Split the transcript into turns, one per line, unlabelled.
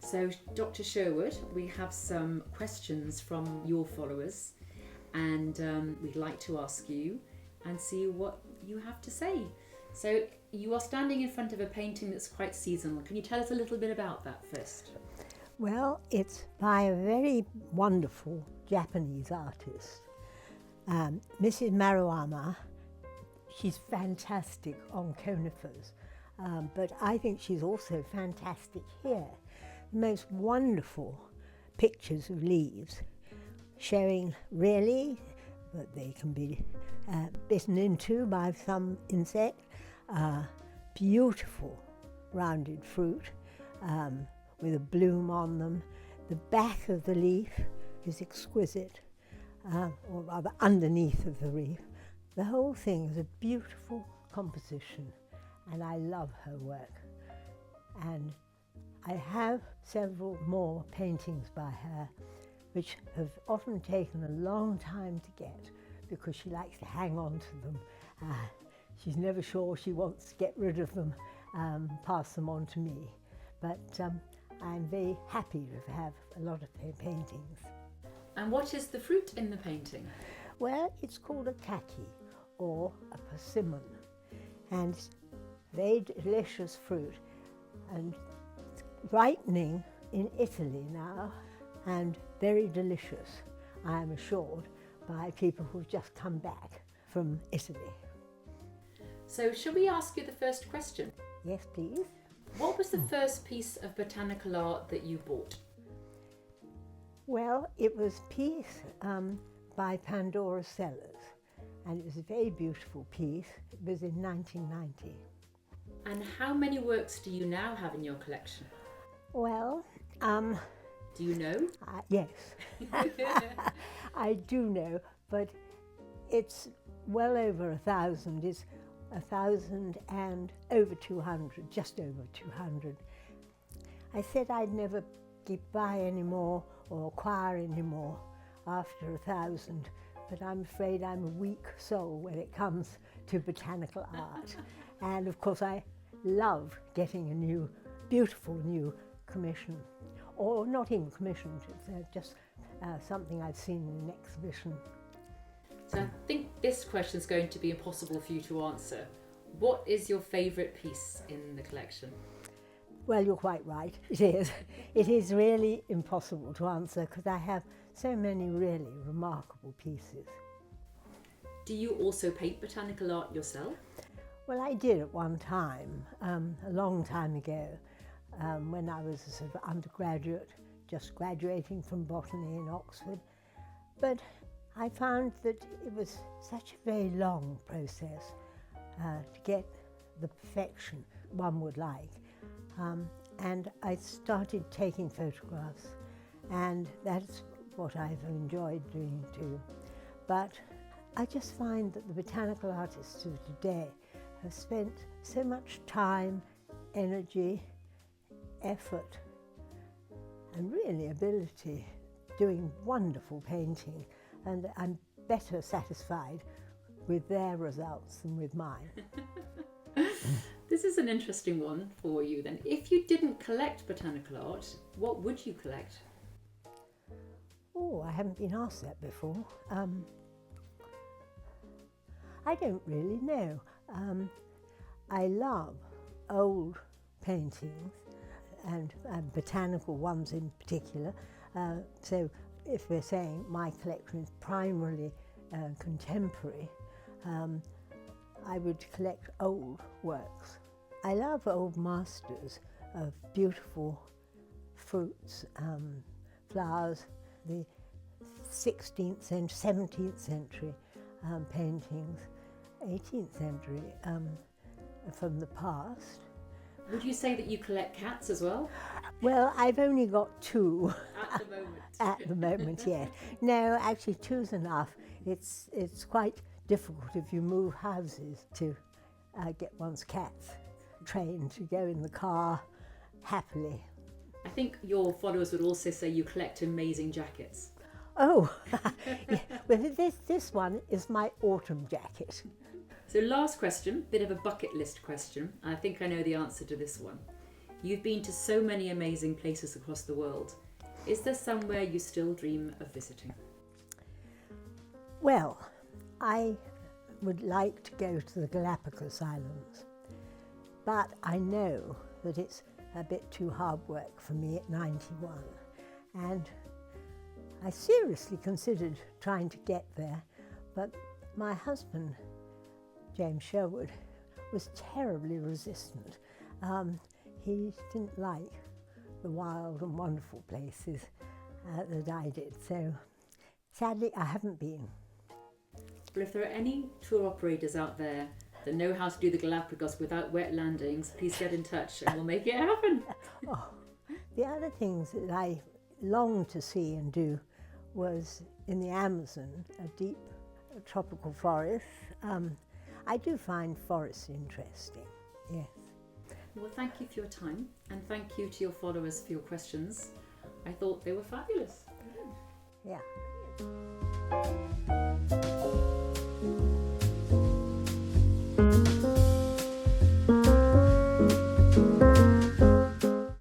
So, Dr. Sherwood, we have some questions from your followers, and we'd like to ask you and see what you have to say. So, you are standing in front of a painting that's quite seasonal. Can you tell us a little bit about that first?
Well, it's by a very wonderful Japanese artist, Mrs. Maruyama. She's fantastic on conifers, but I think she's also fantastic here. The most wonderful pictures of leaves, showing really that they can be bitten into by some insect, beautiful rounded fruit with a bloom on them. The back of the leaf is exquisite, or rather underneath of the leaf. The whole thing is a beautiful composition, and I love her work. And I have several more paintings by her, which have often taken a long time to get because she likes to hang on to them. She's never sure she wants to get rid of them, pass them on to me. But I'm very happy to have a lot of her paintings.
And what is the fruit in the painting?
Well, it's called a kaki, or a persimmon, and it's very delicious fruit and ripening in Italy now, and very delicious, I am assured, by people who've just come back from Italy.
So, shall we ask you the first question?
Yes, please.
What was the first piece of botanical art that you bought?
Well, it was a piece by Pandora Sellers, and it was a very beautiful piece. It was in 1990.
And how many works do you now have in your collection?
Well,
Do you know?
yes, I do know, but it's well over 1,000. It's 1,000 and over 200, just over 200. I said I'd never buy any more or acquire any more after 1,000, but I'm afraid I'm a weak soul when it comes to botanical art. And of course I love getting a new, beautiful new commission, or not even commissioned, it's just something I've seen in an exhibition.
So I think this question is going to be impossible for you to answer. What is your favourite piece in the collection?
Well, you're quite right, it is. It is really impossible to answer because I have so many really remarkable pieces.
Do you also paint botanical art yourself?
Well, I did at one time, a long time ago, when I was a sort of undergraduate, just graduating from botany in Oxford. But I found that it was such a very long process to get the perfection one would like. And I started taking photographs, and that's what I've enjoyed doing too. But I just find that the botanical artists of today have spent so much time, energy, effort, and really ability doing wonderful painting, and I'm better satisfied with their results than with mine.
This is an interesting one for you then. If you didn't collect botanical art, what would you collect?
Oh, I haven't been asked that before. I don't really know. I love old paintings and botanical ones in particular. So if we're saying my collection is primarily contemporary, I would collect old works. I love old masters of beautiful fruits, flowers, the 16th and 17th century paintings, 18th century from the past.
Would you say that you collect cats as well?
Well, I've only got two.
At the moment.
At the moment, yes. No, actually two's enough. It's quite difficult if you move houses to get one's cats trained to go in the car happily.
I think your followers would also say you collect amazing jackets.
Oh, yeah. Well, this one is my autumn jacket.
So last question, bit of a bucket list question. I think I know the answer to this one. You've been to so many amazing places across the world. Is there somewhere you still dream of visiting?
Well, I would like to go to the Galapagos Islands, but I know that it's a bit too hard work for me at 91, and I seriously considered trying to get there, but my husband, James Sherwood, was terribly resistant. He didn't like the wild and wonderful places that I did, so sadly I haven't been.
Well, if there are any tour operators out there that know how to do the Galapagos without wet landings, please get in touch and we'll make it happen.
Oh, the other things that I longed to see and do was in the Amazon, a deep tropical forest. I do find forests interesting, yes.
Well, thank you for your time, and thank you to your followers for your questions. I thought they were fabulous.